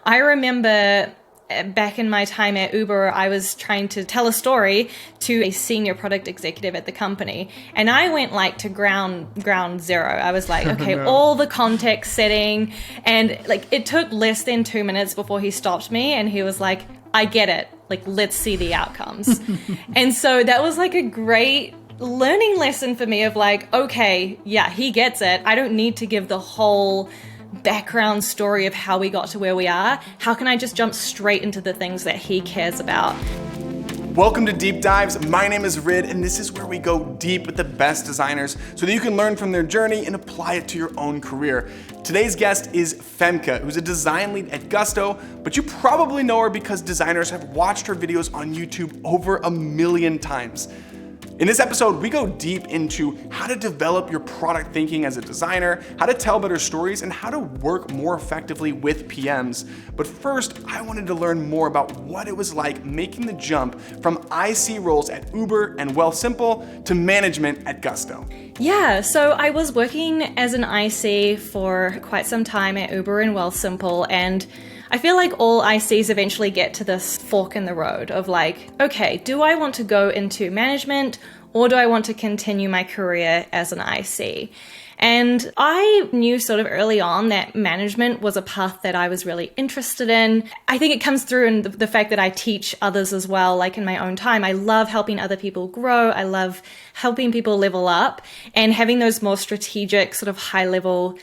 I remember back in my time at Uber, I was trying to tell a story to a senior product executive at the company. And I went like to ground zero. I was like, okay, all the context setting. And like, it took less than 2 minutes before he stopped me. And he was like, I get it. Like, let's see the outcomes. And so that was like a great learning lesson for me of like, okay, yeah, he gets it. I don't need to give the whole background story of how we got to where we are. How can I just jump straight into the things that he cares about? Welcome to Deep Dives. My name is Rid, and this is where we go deep with the best designers so that you can learn from their journey and apply it to your own career. Today's guest is Femke, who's a design lead at Gusto, but you probably know her because designers have watched her videos on YouTube over 1 million times. In this episode, we go deep into how to develop your product thinking as a designer, how to tell better stories, and how to work more effectively with PMs. But first, I wanted to learn more about what it was like making the jump from IC roles at Uber and WealthSimple to management at Gusto. Yeah, so I was working as an IC for quite some time at Uber and WealthSimple, and I feel like all ICs eventually get to this fork in the road of like, okay, do I want to go into management or do I want to continue my career as an IC? And I knew sort of early on that management was a path that I was really interested in. I think it comes through in the fact that I teach others as well, like in my own time. I love helping other people grow. I love helping people level up, and having those more strategic sort of high level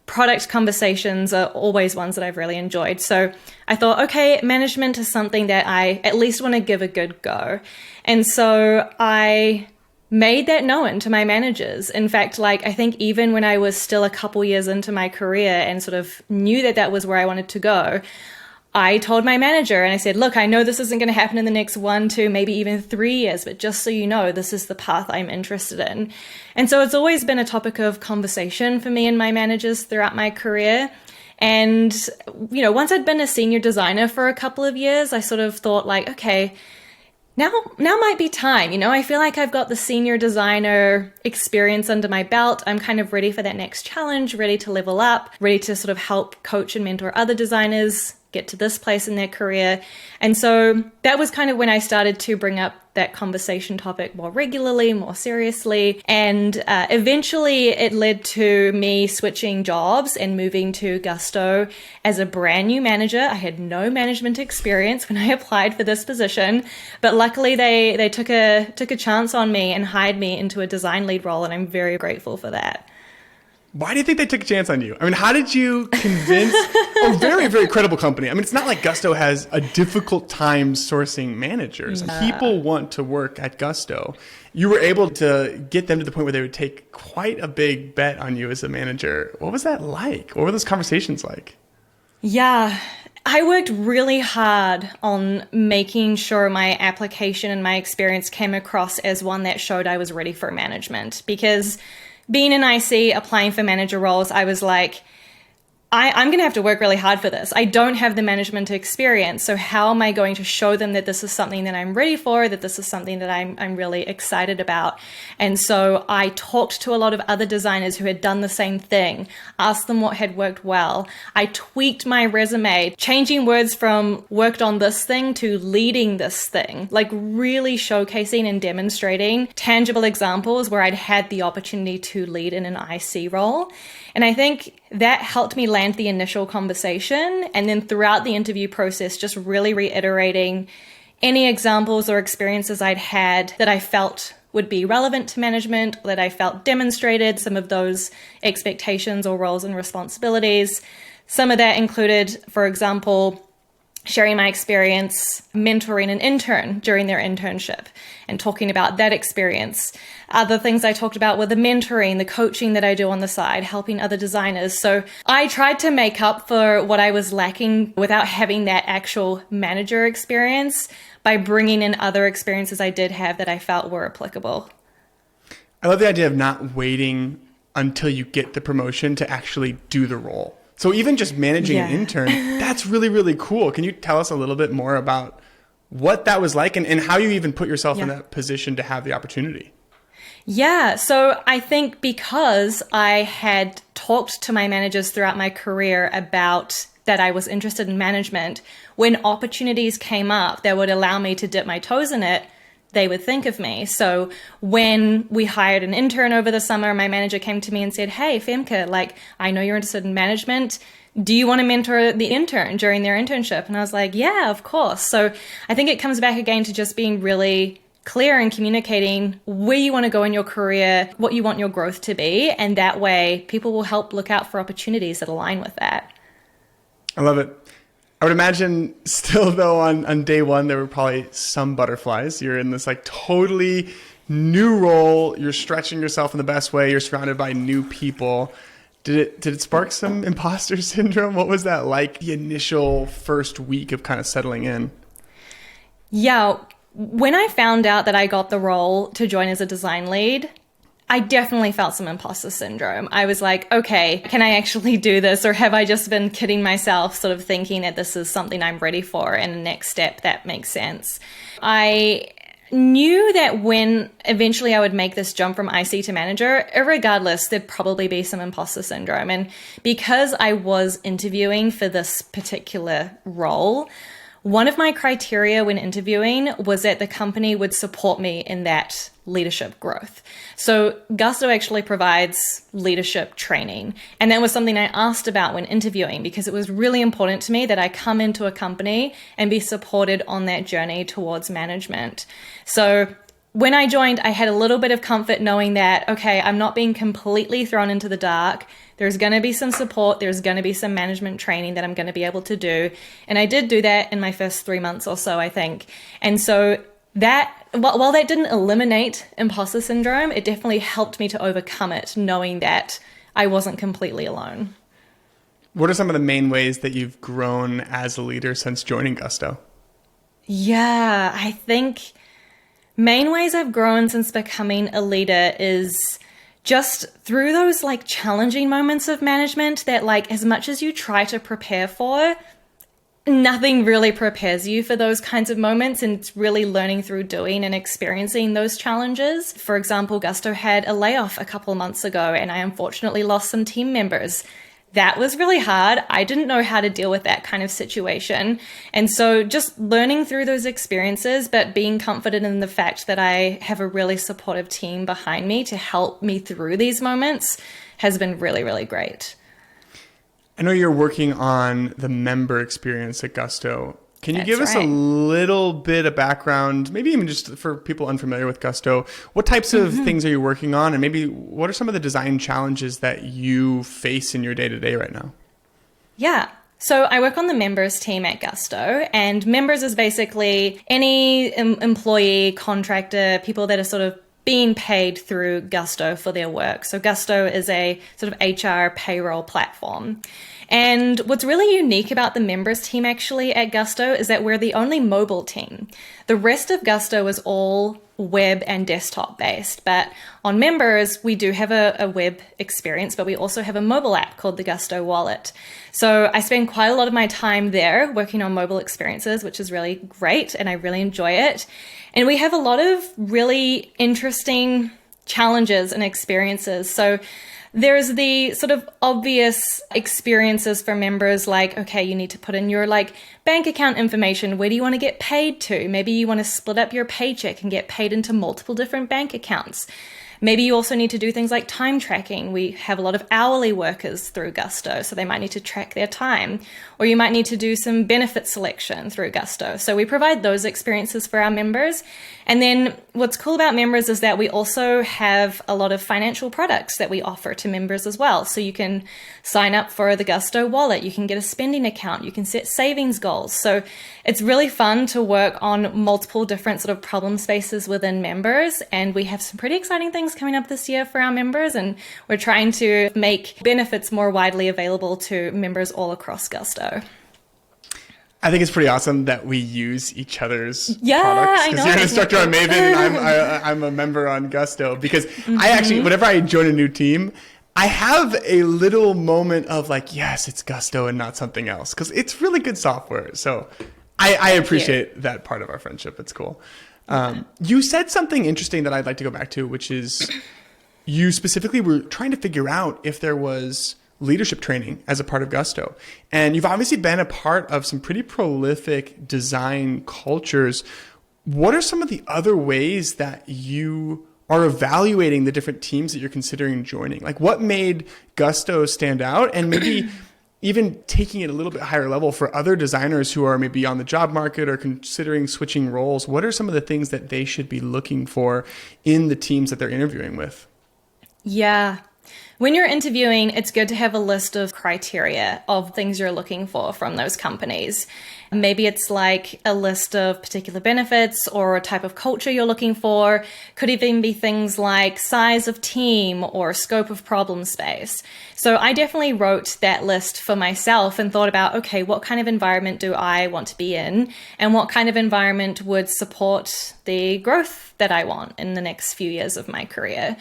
product conversations are always ones that I've really enjoyed. So I thought, okay, management is something that I at least want to give a good go. And so I made that known to my managers. In fact, like, I think even when I was still a couple years into my career and sort of knew that that was where I wanted to go, I told my manager and I said, look, I know this isn't going to happen in the next 1, 2, maybe even 3 years, but just so you know, this is the path I'm interested in. And so it's always been a topic of conversation for me and my managers throughout my career. And, you know, once I'd been a senior designer for a couple of years, I sort of thought like, okay, now might be time. You know, I feel like I've got the senior designer experience under my belt. I'm kind of ready for that next challenge, ready to level up, ready to sort of help coach and mentor other designers get to this place in their career. And so that was kind of when I started to bring up that conversation topic more regularly, more seriously. And eventually it led to me switching jobs and moving to Gusto as a brand new manager. I had no management experience when I applied for this position, but luckily they took a chance on me and hired me into a design lead role, and I'm very grateful for that. Why do you think they took a chance on you? I mean, how did you convince a very, very credible company? I mean, it's not like Gusto has a difficult time sourcing managers. People want to work at Gusto. You were able to get them to the point where they would take quite a big bet on you as a manager. What was that like? What were those conversations like? Yeah, I worked really hard on making sure my application and my experience came across as one that showed I was ready for management, because being an IC, applying for manager roles, I was like, I'm going to have to work really hard for this. I don't have the management experience. So how am I going to show them that this is something that I'm ready for, that this is something that I'm really excited about? And so I talked to a lot of other designers who had done the same thing, asked them what had worked well. I tweaked my resume, changing words from worked on this thing to leading this thing, like really showcasing and demonstrating tangible examples where I'd had the opportunity to lead in an IC role. And I think that helped me land the initial conversation. And then throughout the interview process, just really reiterating any examples or experiences I'd had that I felt would be relevant to management, that I felt demonstrated some of those expectations or roles and responsibilities. Some of that included, for example, sharing my experience mentoring an intern during their internship and talking about that experience. Other things I talked about were the mentoring, the coaching that I do on the side, helping other designers. So I tried to make up for what I was lacking without having that actual manager experience by bringing in other experiences I did have that I felt were applicable. I love the idea of not waiting until you get the promotion to actually do the role. So even just managing an intern, that's really, really cool. Can you tell us a little bit more about what that was like and how you even put yourself in that position to have the opportunity? Yeah, so I think because I had talked to my managers throughout my career about that I was interested in management, when opportunities came up that would allow me to dip my toes in it, they would think of me. So when we hired an intern over the summer, my manager came to me and said, hey, Femke, like, I know you're interested in management. Do you want to mentor the intern during their internship? And I was like, yeah, of course. So I think it comes back again to just being really clear and communicating where you want to go in your career, what you want your growth to be. And that way people will help look out for opportunities that align with that. I love it. I would imagine still though on day one, there were probably some butterflies. You're in this like totally new role. You're stretching yourself in the best way. You're surrounded by new people. Did it spark some imposter syndrome? What was that like, the initial first week of kind of settling in? Yeah, when I found out that I got the role to join as a design lead, I definitely felt some imposter syndrome. I was like, okay, can I actually do this? Or have I just been kidding myself, sort of thinking that this is something I'm ready for and the next step that makes sense? I knew that when eventually I would make this jump from IC to manager, regardless, there'd probably be some imposter syndrome. And because I was interviewing for this particular role, one of my criteria when interviewing was that the company would support me in that leadership growth. So Gusto actually provides leadership training. And that was something I asked about when interviewing, because it was really important to me that I come into a company and be supported on that journey towards management. So when I joined, I had a little bit of comfort knowing that, okay, I'm not being completely thrown into the dark. There's going to be some support. There's going to be some management training that I'm going to be able to do. And I did do that in my first 3 months or so, I think. And so that, while that didn't eliminate imposter syndrome, it definitely helped me to overcome it, knowing that I wasn't completely alone. What are some of the main ways that you've grown as a leader since joining Gusto? Yeah, I think main ways I've grown since becoming a leader is just through those like challenging moments of management that, like, as much as you try to prepare for, nothing really prepares you for those kinds of moments. And it's really learning through doing and experiencing those challenges. For example, Gusto had a layoff a couple of months ago and I unfortunately lost some team members. That was really hard. I didn't know how to deal with that kind of situation. And so just learning through those experiences, but being confident in the fact that I have a really supportive team behind me to help me through these moments has been really, really great. I know you're working on the member experience at Gusto. Can you give us a little bit of background, maybe even just for people unfamiliar with Gusto? What types of things are you working on? And maybe what are some of the design challenges that you face in your day-to-day right now? Yeah. So I work on the members team at Gusto, and members is basically any employee, contractor, people that are sort of being paid through Gusto for their work. So Gusto is a sort of HR payroll platform. And what's really unique about the members team actually at Gusto is that we're the only mobile team. The rest of Gusto is all web and desktop based, but on members, we do have a web experience, but we also have a mobile app called the Gusto Wallet. So I spend quite a lot of my time there working on mobile experiences, which is really great, and I really enjoy it. And we have a lot of really interesting challenges and experiences. So there's the sort of obvious experiences for members like, okay, you need to put in your like bank account information. Where do you want to get paid to? Maybe you want to split up your paycheck and get paid into multiple different bank accounts. Maybe you also need to do things like time tracking. We have a lot of hourly workers through Gusto, so they might need to track their time. Or you might need to do some benefit selection through Gusto. So we provide those experiences for our members. And then what's cool about members is that we also have a lot of financial products that we offer to members as well. So you can sign up for the Gusto wallet, you can get a spending account, you can set savings goals. So it's really fun to work on multiple different sort of problem spaces within members. And we have some pretty exciting things coming up this year for our members. And we're trying to make benefits more widely available to members all across Gusto. I think it's pretty awesome that we use each other's products. I know. Because you're an instructor on Maven and I'm a member on Gusto. Because I actually, whenever I join a new team, I have a little moment of like, yes, it's Gusto and not something else. Because it's really good software. So I appreciate that part of our friendship. It's cool. You said something interesting that I'd like to go back to, which is you specifically were trying to figure out if there was leadership training as a part of Gusto. And you've obviously been a part of some pretty prolific design cultures. What are some of the other ways that you are evaluating the different teams that you're considering joining? Like, what made Gusto stand out? And maybe even taking it a little bit higher level for other designers who are maybe on the job market or considering switching roles, what are some of the things that they should be looking for in the teams that they're interviewing with? Yeah. When you're interviewing, it's good to have a list of criteria of things you're looking for from those companies. Maybe it's like a list of particular benefits or a type of culture you're looking for. Could even be things like size of team or scope of problem space. So I definitely wrote that list for myself and thought about, okay, what kind of environment do I want to be in? And what kind of environment would support the growth that I want in the next few years of my career?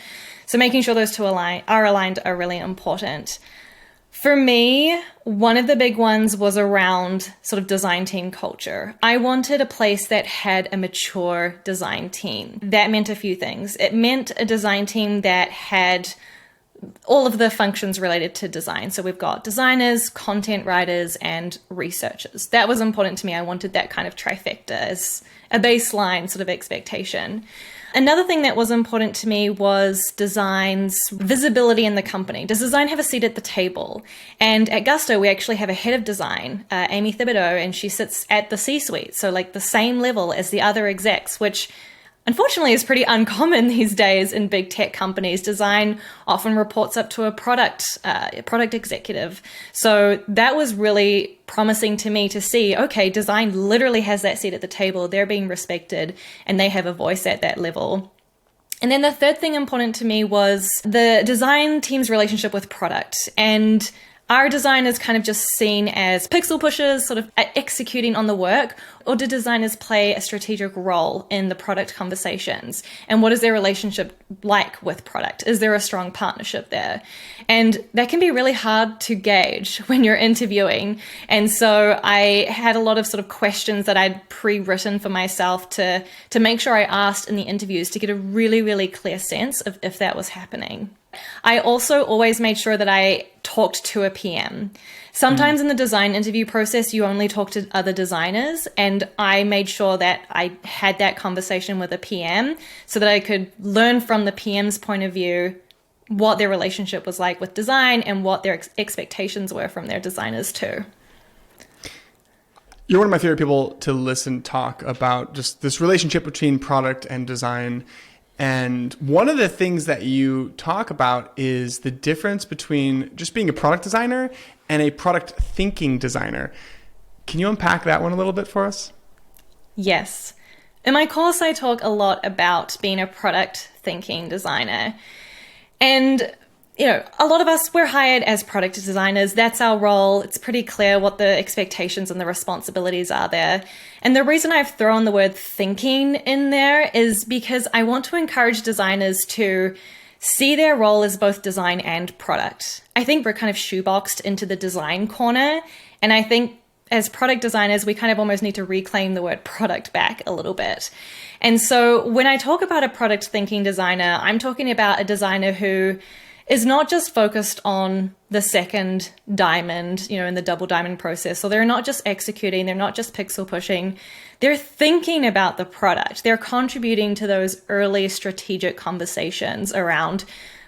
So making sure those two are aligned are really important. For me, one of the big ones was around sort of design team culture. I wanted a place that had a mature design team. That meant a few things. It meant a design team that had all of the functions related to design. So we've got designers, content writers, and researchers. That was important to me. I wanted that kind of trifecta as a baseline sort of expectation. Another thing that was important to me was design's visibility in the company. Does design have a seat at the table? And at Gusto, we actually have a head of design, Amy Thibodeau, and she sits at the C-suite. So like the same level as the other execs, which unfortunately is pretty uncommon these days in big tech companies. Design often reports up to a product executive. So that was really promising to me to see, okay, design literally has that seat at the table. They're being respected and they have a voice at that level. And then the third thing important to me was the design team's relationship with product. And are designers kind of just seen as pixel pushers, sort of executing on the work, or do designers play a strategic role in the product conversations? And what is their relationship like with product? Is there a strong partnership there? And that can be really hard to gauge when you're interviewing. And so I had a lot of sort of questions that I'd pre-written for myself to make sure I asked in the interviews to get a really, really clear sense of if that was happening. I also always made sure that I talked to a PM. Sometimes in the design interview process, you only talk to other designers, and I made sure that I had that conversation with a PM so that I could learn from the PM's point of view what their relationship was like with design and what their expectations were from their designers too. You're one of my favorite people to listen talk about just this relationship between product and design. And one of the things that you talk about is the difference between just being a product designer and a product thinking designer. Can you unpack that one a little bit for us? Yes. In my course, I talk a lot about being a product thinking designer. And a lot of us, we're hired as product designers. That's our role. It's pretty clear what the expectations and the responsibilities are there. And the reason I've thrown the word thinking in there is because I want to encourage designers to see their role as both design and product. I think we're kind of shoeboxed into the design corner. And I think as product designers, we kind of almost need to reclaim the word product back a little bit. And so when I talk about a product thinking designer, I'm talking about a designer who is not just focused on the second diamond, in the double diamond process. So they're not just executing, they're not just pixel pushing, they're thinking about the product. They're contributing to those early strategic conversations around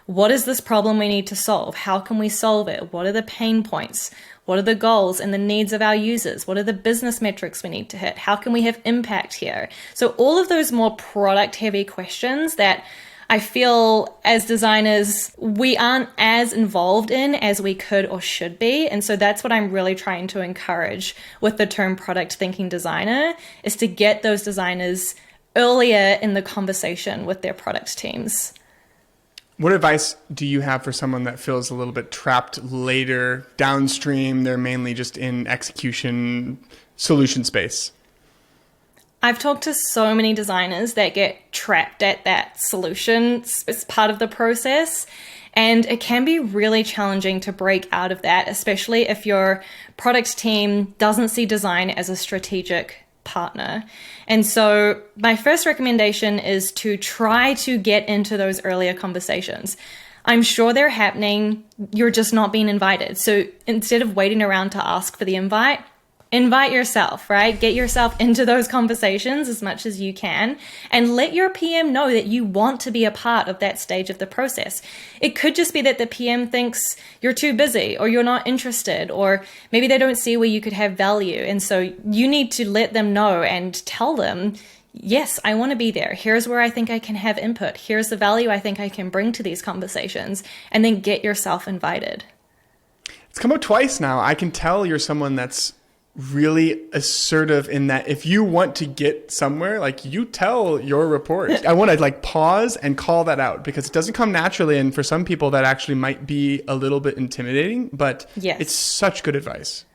what is this problem we need to solve? How can we solve it? What are the pain points? What are the goals and the needs of our users? What are the business metrics we need to hit? How can we have impact here? So all of those more product heavy questions that I feel as designers, we aren't as involved in as we could or should be. And so that's what I'm really trying to encourage with the term product thinking designer, is to get those designers earlier in the conversation with their product teams. What advice do you have for someone that feels a little bit trapped later downstream? They're mainly just in execution solution space. I've talked to so many designers that get trapped at that solution as part of the process. And it can be really challenging to break out of that, especially if your product team doesn't see design as a strategic partner. And so my first recommendation is to try to get into those earlier conversations. I'm sure they're happening. You're just not being invited. So instead of waiting around to ask for the invite yourself, right? Get yourself into those conversations as much as you can and let your PM know that you want to be a part of that stage of the process. It could just be that the PM thinks you're too busy or you're not interested, or maybe they don't see where you could have value. And so you need to let them know and tell them, yes, I want to be there. Here's where I think I can have input. Here's the value I think I can bring to these conversations, and then get yourself invited. It's come up twice now. I can tell you're someone that's really assertive in that if you want to get somewhere, like, you tell your report. I want to like pause and call that out because it doesn't come naturally. And for some people that actually might be a little bit intimidating, but yes, it's such good advice.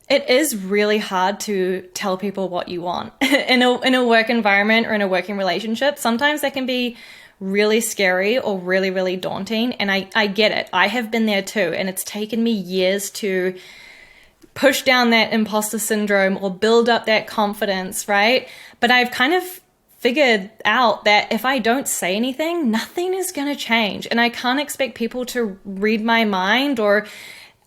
It is really hard to tell people what you want in a work environment or in a working relationship. Sometimes that can be really scary or really, really daunting. And I get it. I have been there too. And it's taken me years to push down that imposter syndrome or build up that confidence, right? But I've kind of figured out that if I don't say anything, nothing is going to change. And I can't expect people to read my mind or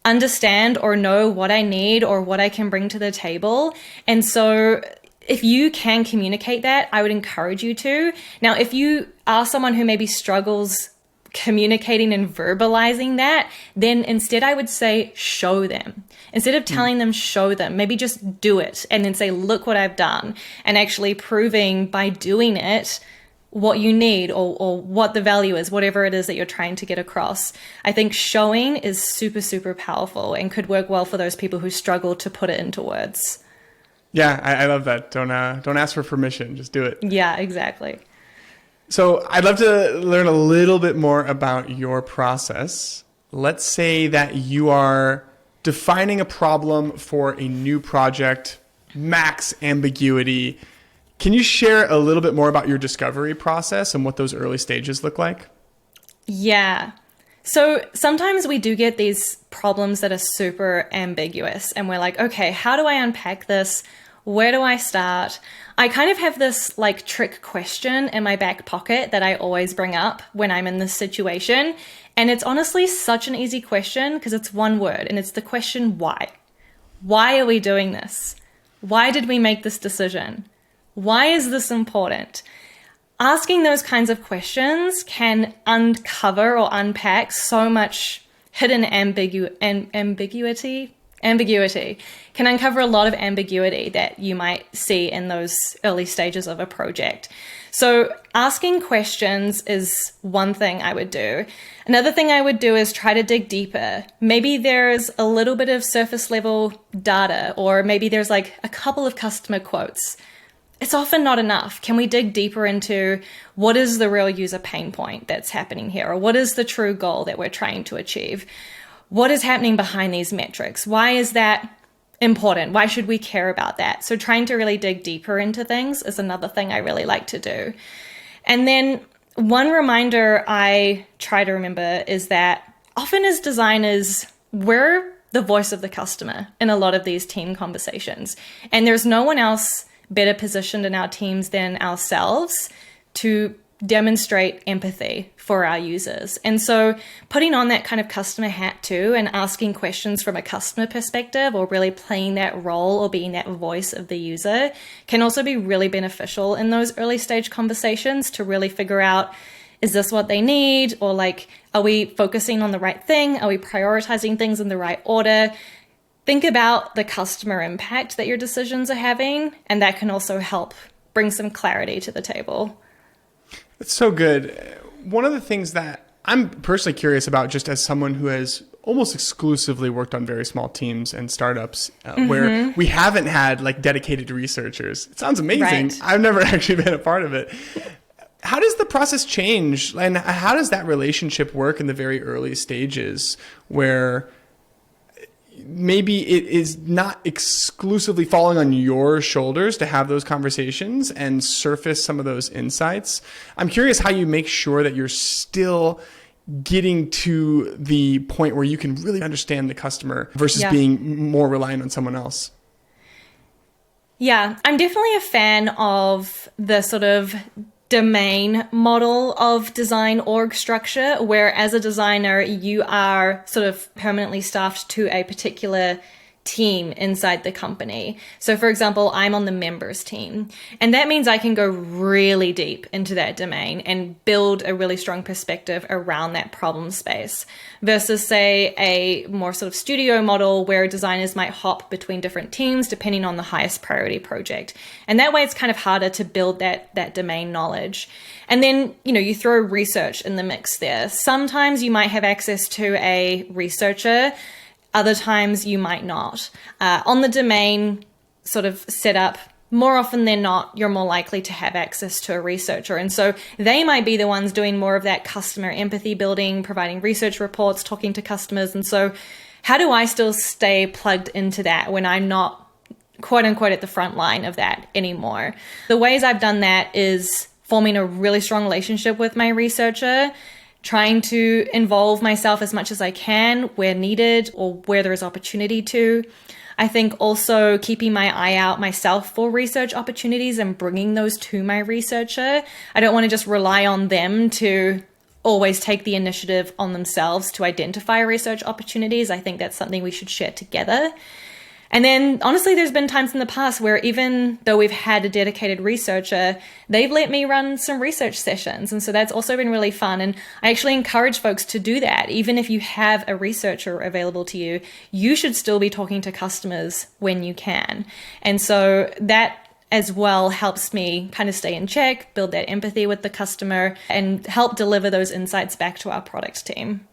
understand or know what I need or what I can bring to the table. And so if you can communicate that, I would encourage you to. Now, if you are someone who maybe struggles communicating and verbalizing that, then instead I would say show them. Instead of telling them, show them. Maybe just do it and then say, look what I've done, and actually proving by doing it what you need or what the value is, whatever it is that you're trying to get across. I think showing is super, super powerful and could work well for those people who struggle to put it into words. Yeah, I love that. Don't ask for permission, just do it. Yeah, exactly. So I'd love to learn a little bit more about your process. Let's say that you are defining a problem for a new project, max ambiguity. Can you share a little bit more about your discovery process and what those early stages look like? Yeah. So sometimes we do get these problems that are super ambiguous and we're like, okay, how do I unpack this? Where do I start? I kind of have this like trick question in my back pocket that I always bring up when I'm in this situation. And it's honestly such an easy question because it's one word, and it's the question, why? Why are we doing this? Why did we make this decision? Why is this important? Asking those kinds of questions can uncover or unpack so much hidden ambiguity can uncover a lot of ambiguity that you might see in those early stages of a project. So asking questions is one thing I would do. Another thing I would do is try to dig deeper. Maybe there's a little bit of surface level data, or maybe there's like a couple of customer quotes. It's often not enough. Can we dig deeper into what is the real user pain point that's happening here? Or what is the true goal that we're trying to achieve? What is happening behind these metrics? Why is that important? Why should we care about that? So trying to really dig deeper into things is another thing I really like to do. And then one reminder I try to remember is that often as designers, we're the voice of the customer in a lot of these team conversations. And there's no one else better positioned in our teams than ourselves to demonstrate empathy for our users. And so putting on that kind of customer hat too and asking questions from a customer perspective, or really playing that role or being that voice of the user, can also be really beneficial in those early stage conversations to really figure out, is this what they need? Or like, are we focusing on the right thing? Are we prioritizing things in the right order? Think about the customer impact that your decisions are having, and that can also help bring some clarity to the table. That's so good. One of the things that I'm personally curious about, just as someone who has almost exclusively worked on very small teams and startups where we haven't had like dedicated researchers. It sounds amazing. Right. I've never actually been a part of it. How does the process change? And how does that relationship work in the very early stages where maybe it is not exclusively falling on your shoulders to have those conversations and surface some of those insights? I'm curious how you make sure that you're still getting to the point where you can really understand the customer versus being more reliant on someone else. Yeah, I'm definitely a fan of the sort of domain model of design org structure, where as a designer, you are sort of permanently staffed to a particular team inside the company. So for example, I'm on the members team, and that means I can go really deep into that domain and build a really strong perspective around that problem space versus say a more sort of studio model where designers might hop between different teams depending on the highest priority project. And that way it's kind of harder to build that domain knowledge. And then, you throw research in the mix there. Sometimes you might have access to a researcher. Other times you might not. On the domain sort of setup, more often than not, you're more likely to have access to a researcher. And so they might be the ones doing more of that customer empathy building, providing research reports, talking to customers. And so how do I still stay plugged into that when I'm not quote unquote at the front line of that anymore? The ways I've done that is forming a really strong relationship with my researcher, trying to involve myself as much as I can where needed or where there is opportunity to. I think also keeping my eye out myself for research opportunities and bringing those to my researcher. I don't want to just rely on them to always take the initiative on themselves to identify research opportunities. I think that's something we should share together. And then honestly, there's been times in the past where even though we've had a dedicated researcher, they've let me run some research sessions. And so that's also been really fun. And I actually encourage folks to do that. Even if you have a researcher available to you, you should still be talking to customers when you can. And so that as well helps me kind of stay in check, build that empathy with the customer, and help deliver those insights back to our product team.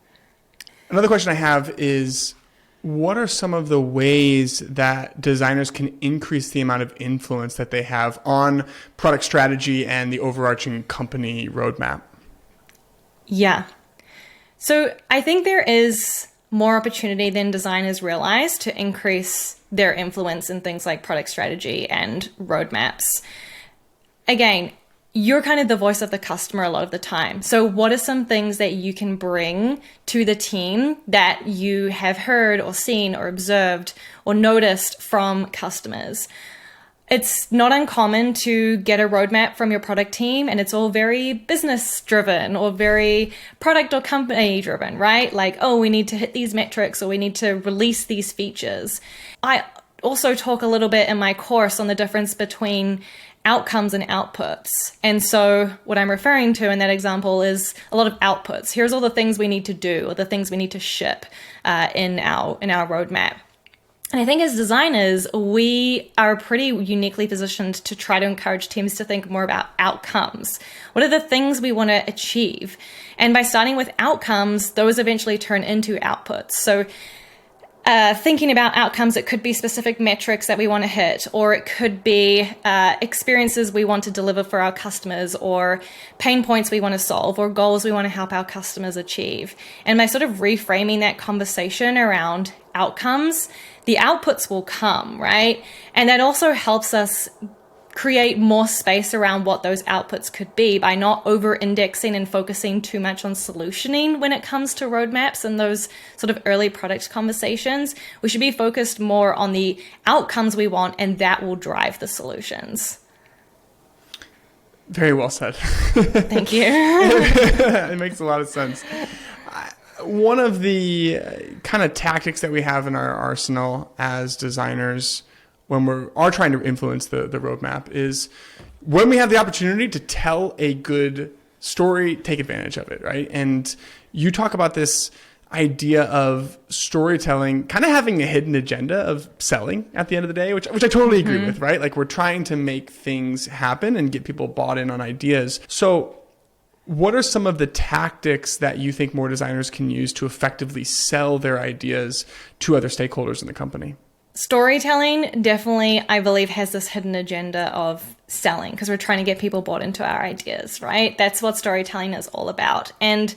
Another question I have is, what are some of the ways that designers can increase the amount of influence that they have on product strategy and the overarching company roadmap? Yeah. So I think there is more opportunity than designers realize to increase their influence in things like product strategy and roadmaps. Again, you're kind of the voice of the customer a lot of the time. So what are some things that you can bring to the team that you have heard or seen or observed or noticed from customers? It's not uncommon to get a roadmap from your product team and it's all very business driven or very product or company driven, right? Like, oh, we need to hit these metrics or we need to release these features. I also talk a little bit in my course on the difference between outcomes and outputs. And so what I'm referring to in that example is a lot of outputs. Here's all the things we need to do or the things we need to ship in our roadmap. And I think as designers, we are pretty uniquely positioned to try to encourage teams to think more about outcomes. What are the things we want to achieve? And by starting with outcomes, those eventually turn into outputs. So thinking about outcomes, it could be specific metrics that we want to hit, or it could be experiences we want to deliver for our customers, or pain points we want to solve, or goals we want to help our customers achieve. And by sort of reframing that conversation around outcomes, the outputs will come, right? And that also helps us create more space around what those outputs could be by not over-indexing and focusing too much on solutioning when it comes to roadmaps and those sort of early product conversations. We should be focused more on the outcomes we want, and that will drive the solutions. Very well said. Thank you. It makes a lot of sense. One of the kind of tactics that we have in our arsenal as designers when we are trying to influence the roadmap is when we have the opportunity to tell a good story, take advantage of it, right? And you talk about this idea of storytelling kind of having a hidden agenda of selling at the end of the day, which I totally agree with, right? Like we're trying to make things happen and get people bought in on ideas. So what are some of the tactics that you think more designers can use to effectively sell their ideas to other stakeholders in the company? Storytelling definitely, I believe, has this hidden agenda of selling because we're trying to get people bought into our ideas, right? That's what storytelling is all about. And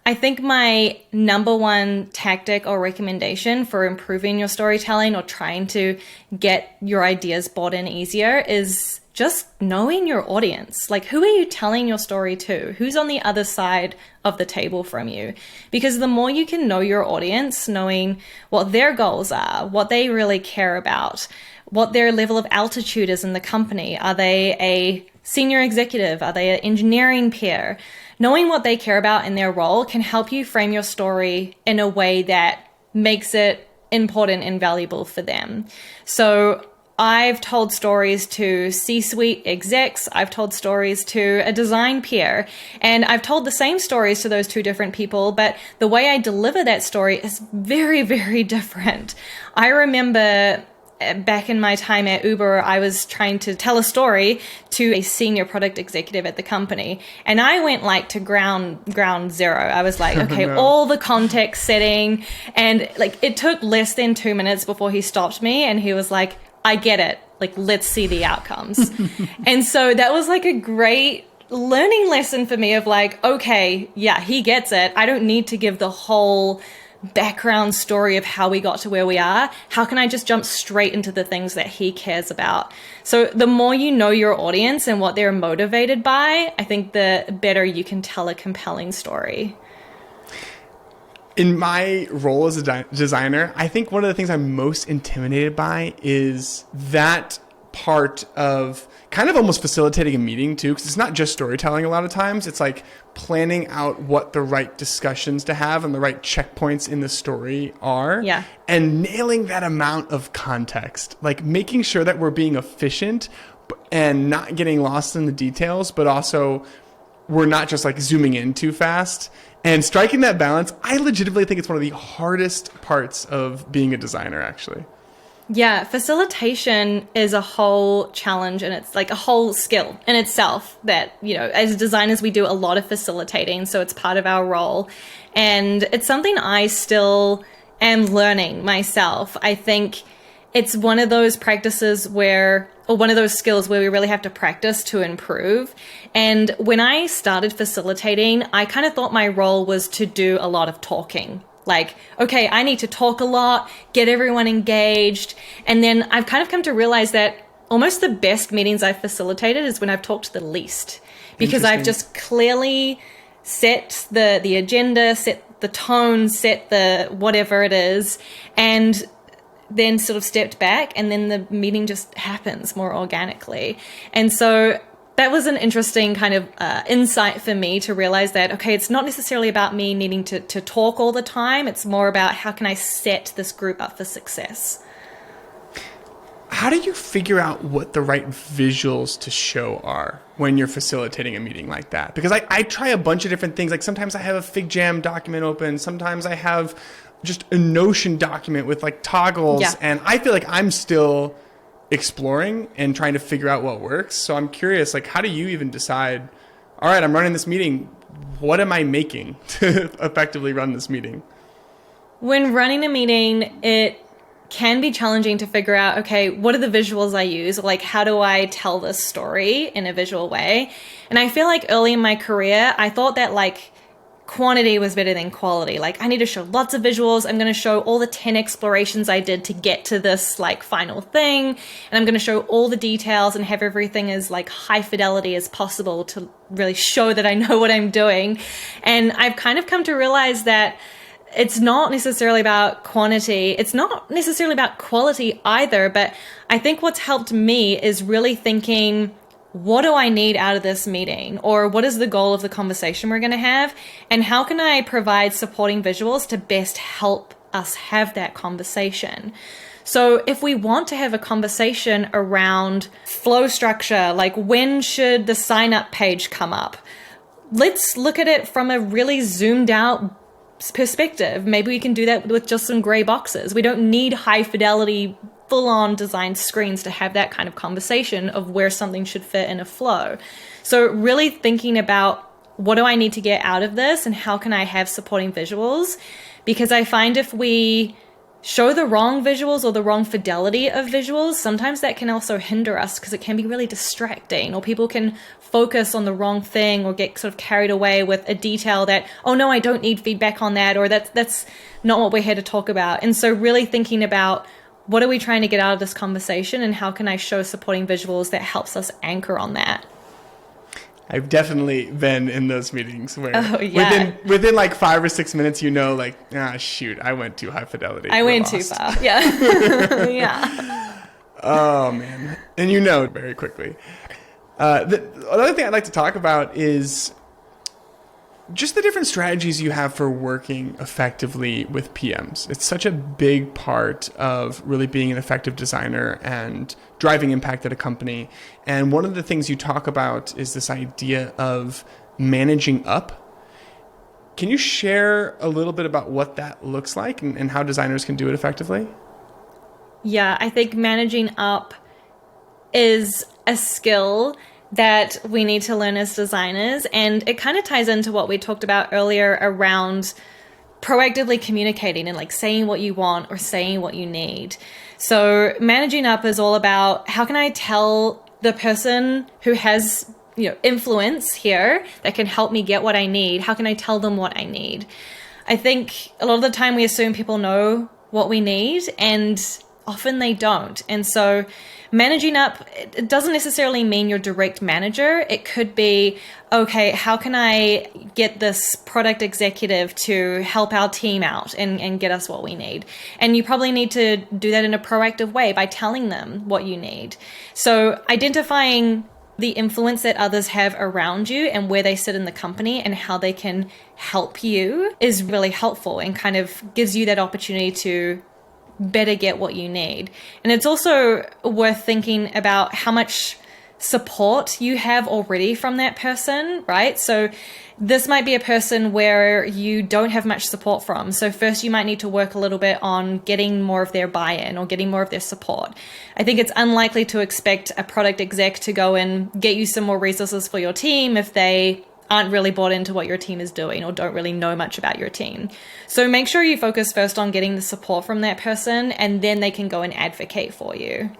I think my number one tactic or recommendation for improving your storytelling or trying to get your ideas bought in easier is just knowing your audience. Like, who are you telling your story to? Who's on the other side of the table from you? Because the more you can know your audience, knowing what their goals are, what they really care about, what their level of altitude is in the company. Are they a senior executive? Are they an engineering peer? Knowing what they care about in their role can help you frame your story in a way that makes it important and valuable for them. So I've told stories to C-suite execs, I've told stories to a design peer, and I've told the same stories to those two different people, but the way I deliver that story is very, very different. I remember back in my time at Uber, I was trying to tell a story to a senior product executive at the company. And I went like to ground zero. I was like, okay, all the context setting. And like, it took less than 2 minutes before he stopped me. And he was like, I get it. Like, let's see the outcomes. And so that was like a great learning lesson for me of like, okay, yeah, he gets it. I don't need to give the whole background story of how we got to where we are. How can I just jump straight into the things that he cares about? So the more you know your audience and what they're motivated by, I think the better you can tell a compelling story. In my role as a designer, I think one of the things I'm most intimidated by is that part of kind of almost facilitating a meeting too, because it's not just storytelling a lot of times. It's like planning out what the right discussions to have and the right checkpoints in the story are. Yeah. And nailing that amount of context, like making sure that we're being efficient and not getting lost in the details, but also we're not just like zooming in too fast. And striking that balance, I legitimately think it's one of the hardest parts of being a designer, actually. Yeah, facilitation is a whole challenge, and it's like a whole skill in itself that, you know, as designers, we do a lot of facilitating. So it's part of our role. And it's something I still am learning myself. I think it's one of those practices where, or one of those skills where we really have to practice to improve. And when I started facilitating, I kind of thought my role was to do a lot of talking. Like, okay, I need to talk a lot, get everyone engaged. And then I've kind of come to realize that almost the best meetings I've facilitated is when I've talked the least, because I've just clearly set the agenda, set the tone, set the whatever it is, and then sort of stepped back, and then the meeting just happens more organically. And so that was an interesting kind of insight for me to realize that, okay, it's not necessarily about me needing to talk all the time. It's more about how can I set this group up for success. How do you figure out what the right visuals to show are when you're facilitating a meeting like that? Because I try a bunch of different things. Like sometimes I have a FigJam document open. Sometimes I have just a Notion document with like toggles. Yeah. And I feel like I'm still exploring and trying to figure out what works. So I'm curious, like, how do you even decide, all right, I'm running this meeting. What am I making to effectively run this meeting? When running a meeting, it can be challenging to figure out, okay, what are the visuals I use? Or like, how do I tell this story in a visual way? And I feel like early in my career, I thought that like quantity was better than quality. Like, I need to show lots of visuals. I'm going to show all the 10 explorations I did to get to this like final thing. And I'm going to show all the details and have everything as like high fidelity as possible to really show that I know what I'm doing. And I've kind of come to realize that it's not necessarily about quantity. It's not necessarily about quality either. But I think what's helped me is really thinking, what do I need out of this meeting? Or what is the goal of the conversation we're going to have? And how can I provide supporting visuals to best help us have that conversation? So if we want to have a conversation around flow structure, like when should the sign up page come up? Let's look at it from a really zoomed out perspective. Maybe we can do that with just some gray boxes. We don't need high fidelity full-on designed screens to have that kind of conversation of where something should fit in a flow. So really thinking about, what do I need to get out of this and how can I have supporting visuals? Because I find if we show the wrong visuals or the wrong fidelity of visuals, sometimes that can also hinder us because it can be really distracting, or people can focus on the wrong thing or get sort of carried away with a detail that, oh no, I don't need feedback on that, or that's not what we're here to talk about. And so really thinking about, what are we trying to get out of this conversation and how can I show supporting visuals that helps us anchor on that? I've definitely been in those meetings where within like 5 or 6 minutes, you know, like, shoot, I went too high fidelity. I went too far. Yeah. Yeah. Oh man. And you know, very quickly. Another thing I'd like to talk about is just the different strategies you have for working effectively with PMs. It's such a big part of really being an effective designer and driving impact at a company. And one of the things you talk about is this idea of managing up. Can you share a little bit about what that looks like and how designers can do it effectively? Yeah, I think managing up is a skill that we need to learn as designers. And it kind of ties into what we talked about earlier around proactively communicating and like saying what you want or saying what you need. So managing up is all about how can I tell the person who has influence here that can help me get what I need? How can I tell them what I need? I think a lot of the time we assume people know what we need, and often they don't. And so managing up, it doesn't necessarily mean your direct manager. It could be, okay, how can I get this product executive to help our team out and get us what we need? And you probably need to do that in a proactive way by telling them what you need. So identifying the influence that others have around you and where they sit in the company and how they can help you is really helpful and kind of gives you that opportunity to better get what you need. And it's also worth thinking about how much support you have already from that person, right? So this might be a person where you don't have much support from. So first you might need to work a little bit on getting more of their buy-in or getting more of their support. I think it's unlikely to expect a product exec to go and get you some more resources for your team if they aren't really bought into what your team is doing or don't really know much about your team. So make sure you focus first on getting the support from that person, and then they can go and advocate for you.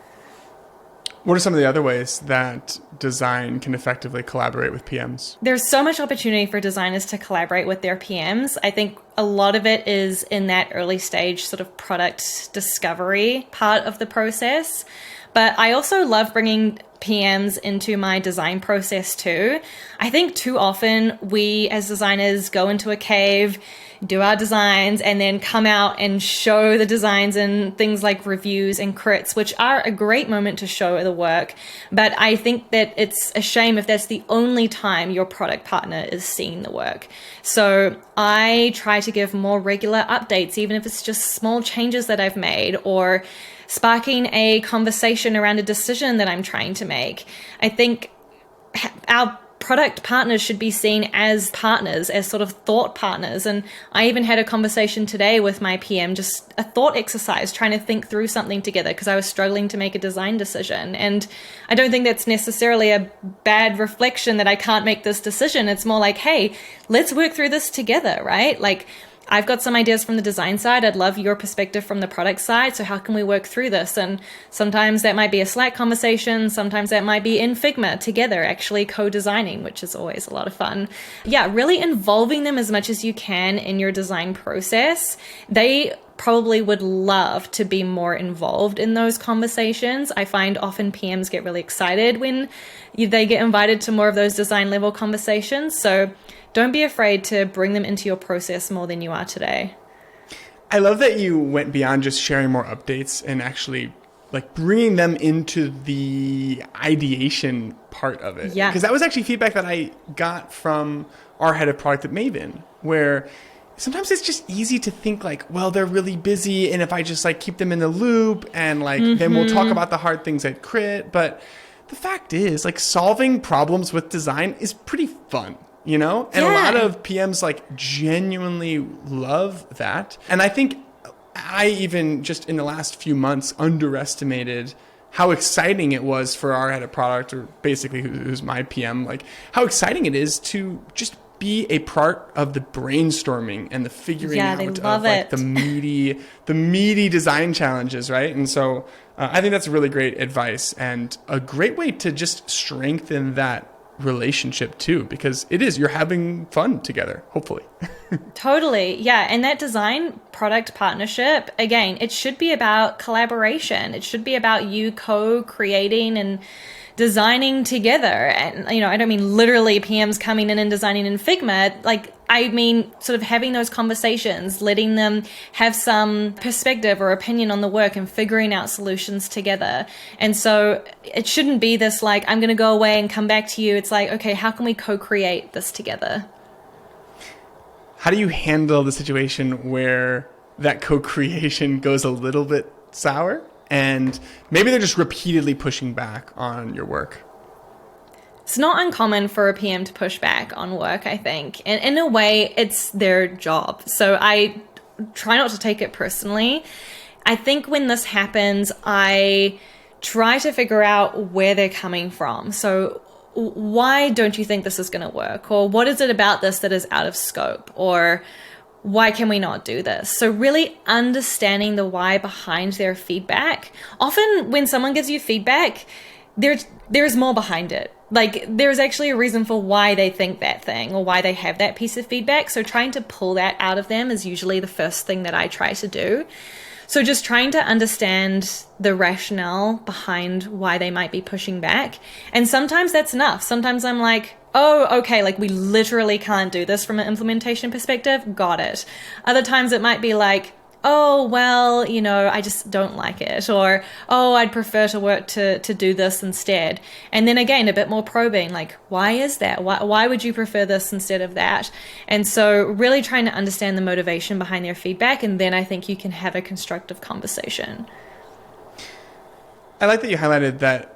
What are some of the other ways that design can effectively collaborate with PMs? There's so much opportunity for designers to collaborate with their PMs. I think a lot of it is in that early stage sort of product discovery part of the process. But I also love bringing PMs into my design process too. I think too often we as designers go into a cave, do our designs, and then come out and show the designs in things like reviews and crits, which are a great moment to show the work. But I think that it's a shame if that's the only time your product partner is seeing the work. So I try to give more regular updates, even if it's just small changes that I've made or sparking a conversation around a decision that I'm trying to make. I think our product partners should be seen as partners, as sort of thought partners. And I even had a conversation today with my PM, just a thought exercise, trying to think through something together because I was struggling to make a design decision. And I don't think that's necessarily a bad reflection that I can't make this decision. It's more like, hey, let's work through this together, right? Like, I've got some ideas from the design side. I'd love your perspective from the product side. So how can we work through this? And sometimes that might be a Slack conversation. Sometimes that might be in Figma together, actually co-designing, which is always a lot of fun. Yeah, really involving them as much as you can in your design process. They probably would love to be more involved in those conversations. I find often PMs get really excited when they get invited to more of those design level conversations. So don't be afraid to bring them into your process more than you are today. I love that you went beyond just sharing more updates and actually like bringing them into the ideation part of it. Yeah. Because that was actually feedback that I got from our head of product at Maven, where sometimes it's just easy to think like, well, they're really busy, and if I just like keep them in the loop and like then we'll talk about the hard things at Crit. But the fact is, like, solving problems with design is pretty fun. You know, and a lot of PMs like genuinely love that. And I think I even just in the last few months underestimated how exciting it was for our head of product, or basically who's my PM, like how exciting it is to just be a part of the brainstorming and the figuring out of like the meaty design challenges, right? And so I think that's really great advice and a great way to just strengthen that relationship too, because it is, you're having fun together, hopefully. Totally. Yeah. And that design product partnership, again, it should be about collaboration. It should be about you co-creating and designing together. And, I don't mean literally PMs coming in and designing in Figma. Like, I mean, sort of having those conversations, letting them have some perspective or opinion on the work and figuring out solutions together. And so it shouldn't be this like, I'm going to go away and come back to you. It's like, okay, how can we co-create this together? How do you handle the situation where that co-creation goes a little bit sour and maybe they're just repeatedly pushing back on your work? It's not uncommon for a PM to push back on work, I think. And in a way, it's their job. So I try not to take it personally. I think when this happens, I try to figure out where they're coming from. So why don't you think this is going to work? Or what is it about this that is out of scope? Or why can we not do this? So really understanding the why behind their feedback. Often when someone gives you feedback, there's more behind it. Like, there's actually a reason for why they think that thing or why they have that piece of feedback. So trying to pull that out of them is usually the first thing that I try to do. So just trying to understand the rationale behind why they might be pushing back. And sometimes that's enough. Sometimes I'm like, oh, okay, like we literally can't do this from an implementation perspective. Got it. Other times it might be like, oh, well, I just don't like it. Or, oh, I'd prefer to do this instead. And then again, a bit more probing, like, why is that? Why would you prefer this instead of that? And so really trying to understand the motivation behind their feedback. And then I think you can have a constructive conversation. I like that you highlighted that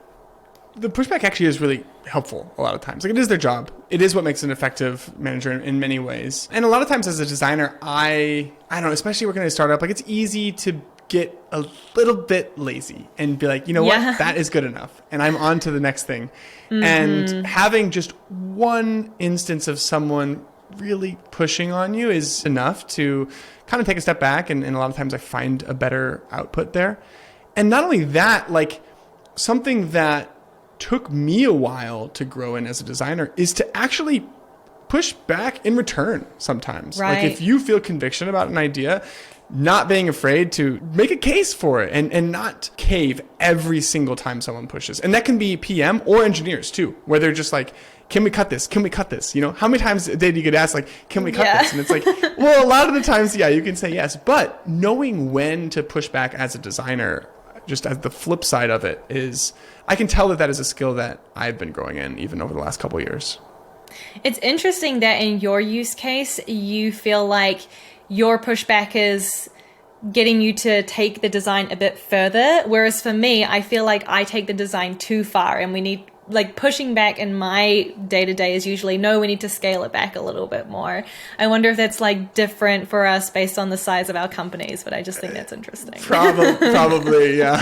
the pushback actually is really helpful a lot of times. Like, it is their job. It is what makes an effective manager in many ways. And a lot of times as a designer, I don't know, especially working at a startup, like it's easy to get a little bit lazy and be like, what, that is good enough. And I'm on to the next thing. Mm-hmm. And having just one instance of someone really pushing on you is enough to kind of take a step back. And a lot of times I find a better output there. And not only that, like something that took me a while to grow in as a designer is to actually push back in return sometimes. Right. Like if you feel conviction about an idea, not being afraid to make a case for it and not cave every single time someone pushes. And that can be PM or engineers too, where they're just like, can we cut this? Can we cut this? How many times a day do you get asked like, can we cut this? And it's like, well, a lot of the times, yeah, you can say yes, but knowing when to push back as a designer, just as the flip side of it is, I can tell that is a skill that I've been growing in even over the last couple of years. It's interesting that in your use case, you feel like your pushback is getting you to take the design a bit further. Whereas for me, I feel like I take the design too far and we need, like pushing back in my day-to-day is usually, no, we need to scale it back a little bit more. I wonder if that's like different for us based on the size of our companies, but I just think that's interesting. Probably, yeah.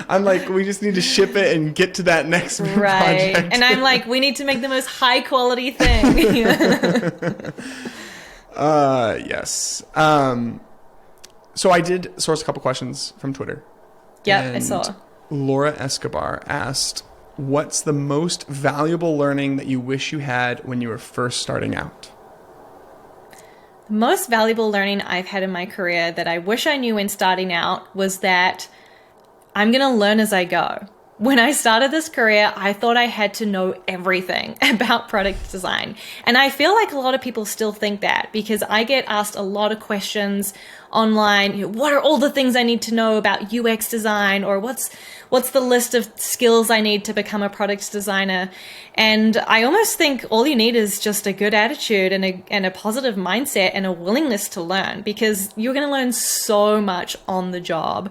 I'm like, we just need to ship it and get to that next project. And I'm like, we need to make the most high quality thing. Yes. So I did source a couple questions from Twitter. Yeah, I saw. Laura Escobar asked, what's the most valuable learning that you wish you had when you were first starting out? The most valuable learning I've had in my career that I wish I knew when starting out was that I'm going to learn as I go. When I started this career, I thought I had to know everything about product design. And I feel like a lot of people still think that because I get asked a lot of questions online. What are all the things I need to know about UX design? Or what's the list of skills I need to become a product designer? And I almost think all you need is just a good attitude and a positive mindset and a willingness to learn, because you're going to learn so much on the job.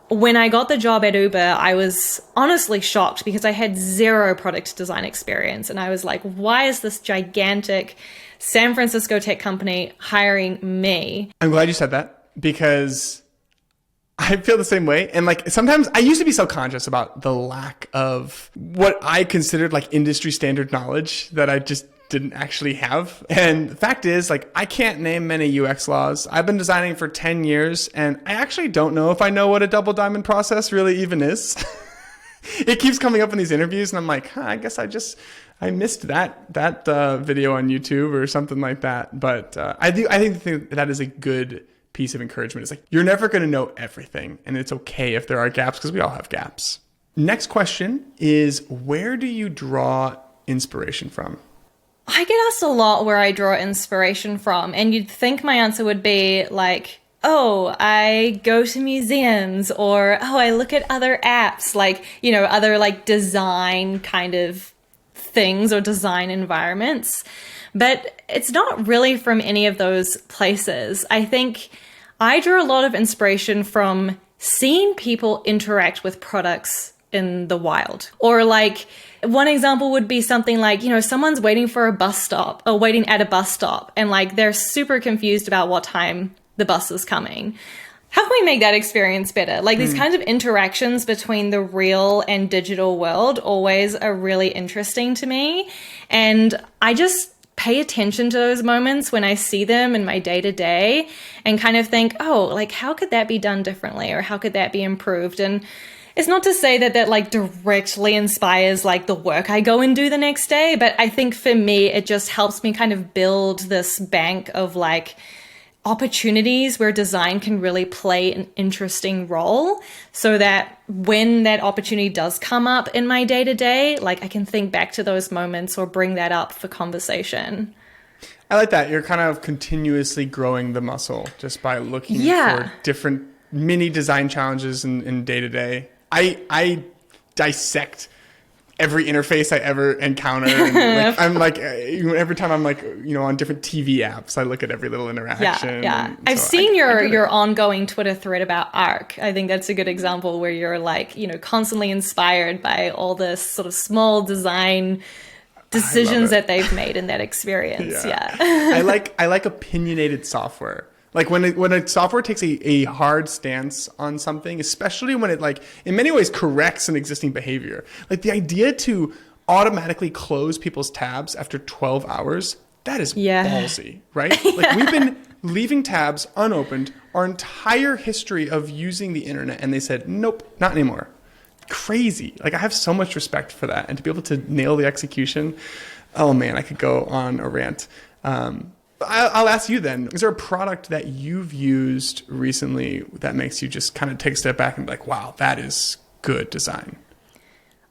When I got the job at Uber, I was honestly shocked because I had zero product design experience. And I was like, why is this gigantic San Francisco tech company hiring me? I'm glad you said that because I feel the same way. And like sometimes I used to be self-conscious about the lack of what I considered like industry standard knowledge that I just didn't actually have. And the fact is, like, I can't name many UX laws. I've been designing for 10 years and I actually don't know if I know what a double diamond process really even is. It keeps coming up in these interviews, and I'm like, I guess I missed that video on YouTube or something like that. But I think that is a good piece of encouragement. It's like, you're never going to know everything, and it's okay if there are gaps, because we all have gaps. Next question is, where do you draw inspiration from? I get asked a lot where I draw inspiration from, and you'd think my answer would be like, oh, I go to museums, or, oh, I look at other apps, like, you know, other like design kind of things or design environments. But it's not really from any of those places. I think I draw a lot of inspiration from seeing people interact with products in the wild. Or like, one example would be something like, you know, someone's waiting for a bus stop or waiting at a bus stop, and like they're super confused about what time the bus is coming. How can we make that experience better? Like these kinds of interactions between the real and digital world always are really interesting to me. And I just pay attention to those moments when I see them in my day to day and kind of think, oh, like how could that be done differently? Or how could that be improved? And it's not to say that that like directly inspires like the work I go and do the next day, but I think for me, it just helps me kind of build this bank of like opportunities where design can really play an interesting role, so that when that opportunity does come up in my day to day, like I can think back to those moments or bring that up for conversation. I like that. You're kind of continuously growing the muscle just by looking for different mini design challenges in day to day. I dissect every interface I ever encounter. And like, I'm like, every time I'm like, you know, on different TV apps, I look at every little interaction. Yeah. I've seen your ongoing Twitter thread about ARC. I think that's a good example where you're like, you know, constantly inspired by all this sort of small design decisions that they've made in that experience. Yeah. I like opinionated software. Like when a software takes a hard stance on something, especially when it like in many ways corrects an existing behavior. Like the idea to automatically close people's tabs after 12 hours, that is ballsy, right? Like we've been leaving tabs unopened our entire history of using the internet, and they said, nope, not anymore. Crazy. Like I have so much respect for that, and to be able to nail the execution, oh man, I could go on a rant. I'll ask you then, is there a product that you've used recently that makes you just kind of take a step back and be like, wow, that is good design?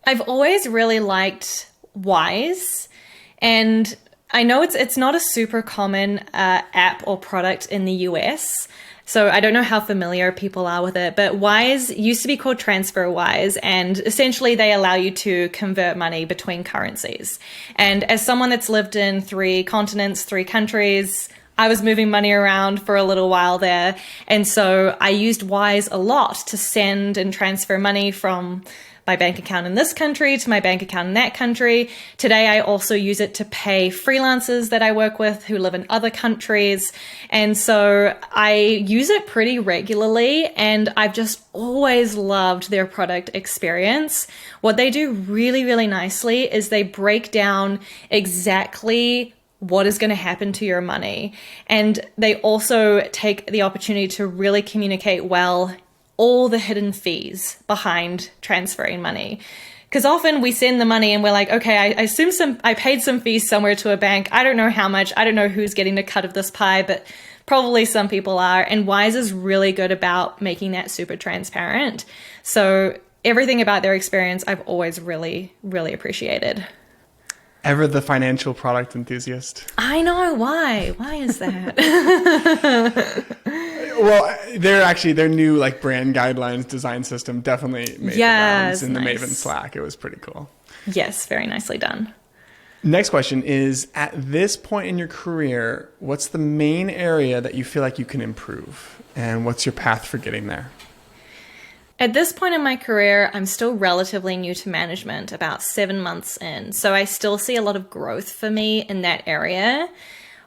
I've always really liked Wise, and I know it's not a super common app or product in the US, so I don't know how familiar people are with it, but Wise used to be called TransferWise, and essentially they allow you to convert money between currencies. And as someone that's lived in 3 continents, 3 countries, I was moving money around for a little while there. And so I used Wise a lot to send and transfer money from my bank account in this country to my bank account in that country. Today, I also use it to pay freelancers that I work with who live in other countries. And so I use it pretty regularly, and I've just always loved their product experience. What they do really, really nicely is they break down exactly what is going to happen to your money. And they also take the opportunity to really communicate well all the hidden fees behind transferring money. Because often we send the money and we're like, okay, I assume I paid some fees somewhere to a bank. I don't know how much. I don't know who's getting a cut of this pie, but probably some people are. And Wise is really good about making that super transparent. So everything about their experience, I've always really, really appreciated. Ever the financial product enthusiast? I know. Why? Why is that? Well, their new like brand guidelines design system definitely made the rounds in the Maven Slack. It was pretty cool. Yes, very nicely done. Next question is, at this point in your career, what's the main area that you feel like you can improve? And what's your path for getting there? At this point in my career, I'm still relatively new to management, about 7 months in. So I still see a lot of growth for me in that area.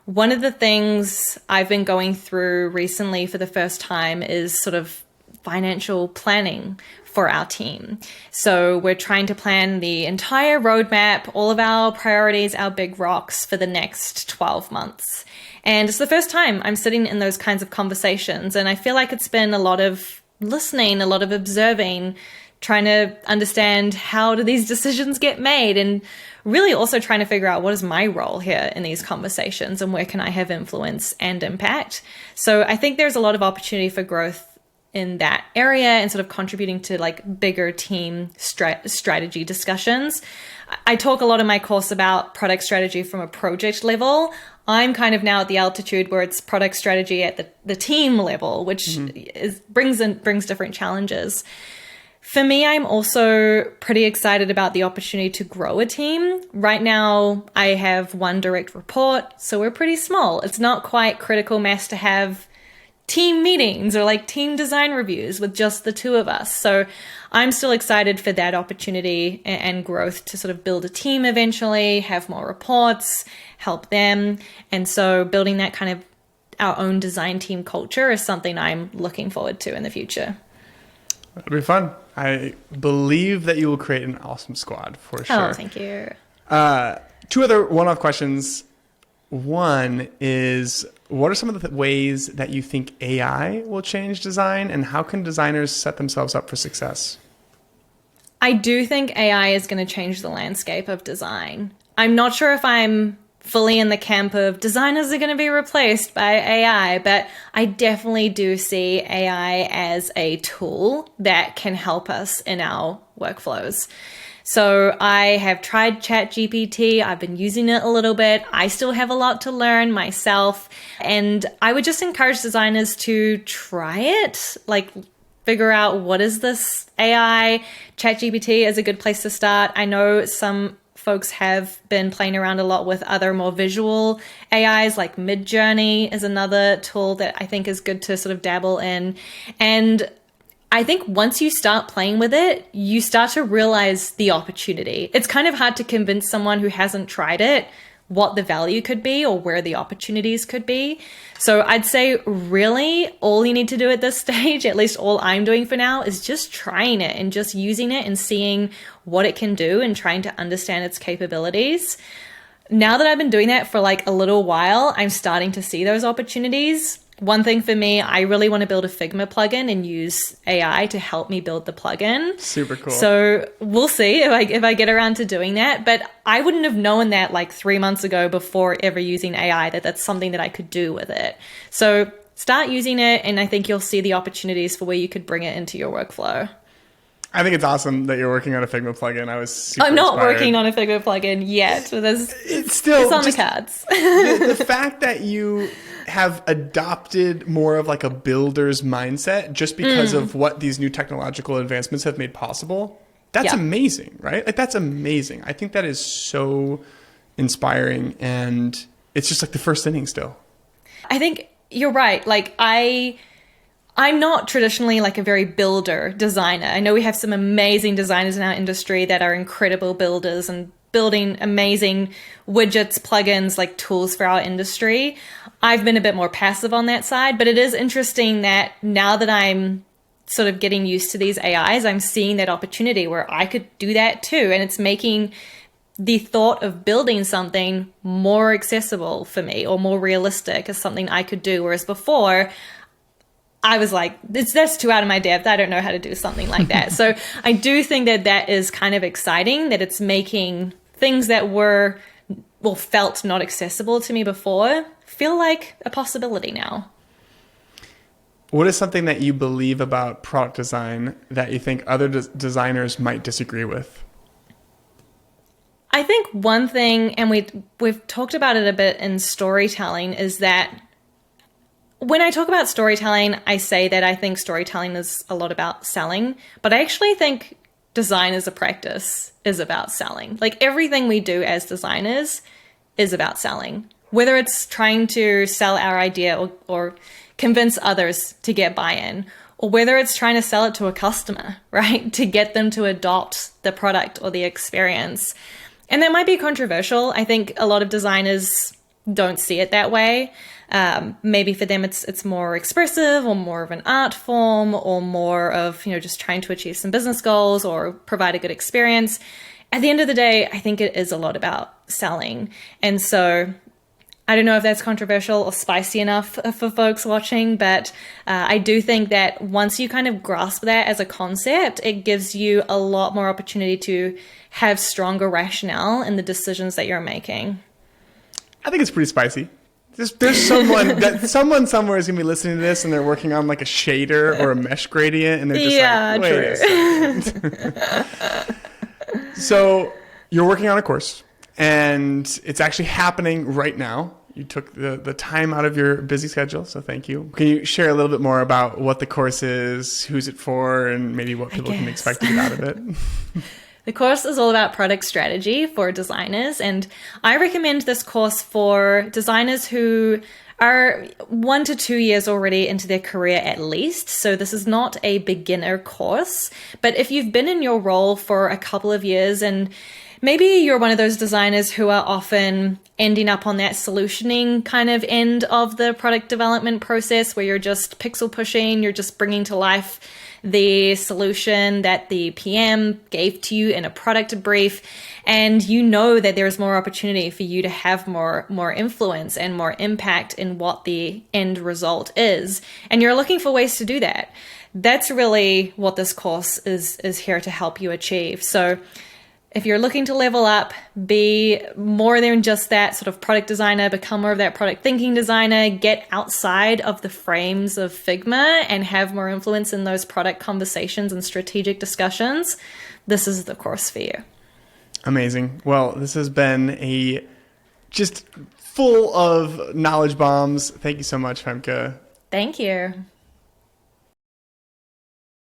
One of the things I've been going through recently for the first time is sort of financial planning for our team. So we're trying to plan the entire roadmap, all of our priorities, our big rocks for the next 12 months. And it's the first time I'm sitting in those kinds of conversations. And I feel like it's been a lot of listening, a lot of observing trying to understand how do these decisions get made, and really also trying to figure out what is my role here in these conversations and where can I have influence and impact. So I think there's a lot of opportunity for growth in that area and sort of contributing to like bigger team strategy discussions. I talk a lot in my course about product strategy from a project level. I'm kind of now at the altitude where it's product strategy at the team level, which brings different challenges. For me, I'm also pretty excited about the opportunity to grow a team. Right now, I have one direct report, so we're pretty small. It's not quite critical mass to have team meetings or like team design reviews with just the two of us. So I'm still excited for that opportunity and growth to sort of build a team eventually, have more reports, help them. And so building that kind of our own design team culture is something I'm looking forward to in the future. It'll be fun. I believe that you will create an awesome squad for sure. Oh, thank you. Two other one-off questions. One is, what are some of the ways that you think AI will change design, and how can designers set themselves up for success? I do think AI is going to change the landscape of design. I'm not sure if I'm fully in the camp of designers are going to be replaced by AI, but I definitely do see AI as a tool that can help us in our workflows. So I have tried ChatGPT. I've been using it a little bit. I still have a lot to learn myself. And I would just encourage designers to try it, like figure out what is this AI. ChatGPT is a good place to start. I know some folks have been playing around a lot with other more visual AIs, like Midjourney is another tool that I think is good to sort of dabble in. And I think once you start playing with it, you start to realize the opportunity. It's kind of hard to convince someone who hasn't tried it what the value could be or where the opportunities could be. So I'd say really all you need to do at this stage, at least all I'm doing for now, is just trying it and just using it and seeing what it can do and trying to understand its capabilities. Now that I've been doing that for like a little while, I'm starting to see those opportunities. One thing for me, I really want to build a Figma plugin and use AI to help me build the plugin. Super cool. So we'll see if I get around to doing that. But I wouldn't have known that like 3 months ago before ever using AI, that that's something that I could do with it. So start using it, and I think you'll see the opportunities for where you could bring it into your workflow. I think it's awesome that you're working on a Figma plugin. I was super I'm not inspired. working on a Figma plugin yet. It's on the cards. the fact that you have adopted more of like a builder's mindset just because of what these new technological advancements have made possible, that's amazing, right? Like that's amazing. I think that is so inspiring, and it's just like the first inning still. I think you're right. Like I'm not traditionally like a very builder designer. I know we have some amazing designers in our industry that are incredible builders and building amazing widgets, plugins, like tools for our industry. I've been a bit more passive on that side, but it is interesting that now that I'm sort of getting used to these AIs, I'm seeing that opportunity where I could do that too. And it's making the thought of building something more accessible for me or more realistic as something I could do. Whereas before, I was like, that's too out of my depth. I don't know how to do something like that. So I do think that that is kind of exciting, that it's making things that felt not accessible to me before feel like a possibility now. What is something that you believe about product design that you think other designers might disagree with? I think one thing, and we've talked about it a bit in storytelling, is that when I talk about storytelling, I say that I think storytelling is a lot about selling, but I actually think design as a practice is about selling. Like everything we do as designers is about selling, whether it's trying to sell our idea or convince others to get buy-in, or whether it's trying to sell it to a customer, right? To get them to adopt the product or the experience. And that might be controversial. I think a lot of designers don't see it that way. Maybe for them it's more expressive or more of an art form or more of, just trying to achieve some business goals or provide a good experience. At the end of the day, I think it is a lot about selling. And so I don't know if that's controversial or spicy enough for folks watching, but I do think that once you kind of grasp that as a concept, it gives you a lot more opportunity to have stronger rationale in the decisions that you're making. I think it's pretty spicy. There's someone somewhere is gonna be listening to this and they're working on like a shader or a mesh gradient and they're just like, wait a second. So you're working on a course and it's actually happening right now. You took the time out of your busy schedule, so thank you. Can you share a little bit more about what the course is, who's it for, and maybe what people can expect to get out of it? The course is all about product strategy for designers, and I recommend this course for designers who are 1 to 2 years already into their career at least. So this is not a beginner course, but if you've been in your role for a couple of years and maybe you're one of those designers who are often ending up on that solutioning kind of end of the product development process where you're just pixel pushing, you're just bringing to life the solution that the PM gave to you in a product brief, and you know that there's more opportunity for you to have more influence and more impact in what the end result is, and you're looking for ways to do that. That's really what this course is here to help you achieve. So if you're looking to level up, be more than just that sort of product designer, become more of that product thinking designer, get outside of the frames of Figma and have more influence in those product conversations and strategic discussions, this is the course for you. Amazing. Well, this has been just full of knowledge bombs. Thank you so much, Femke. Thank you.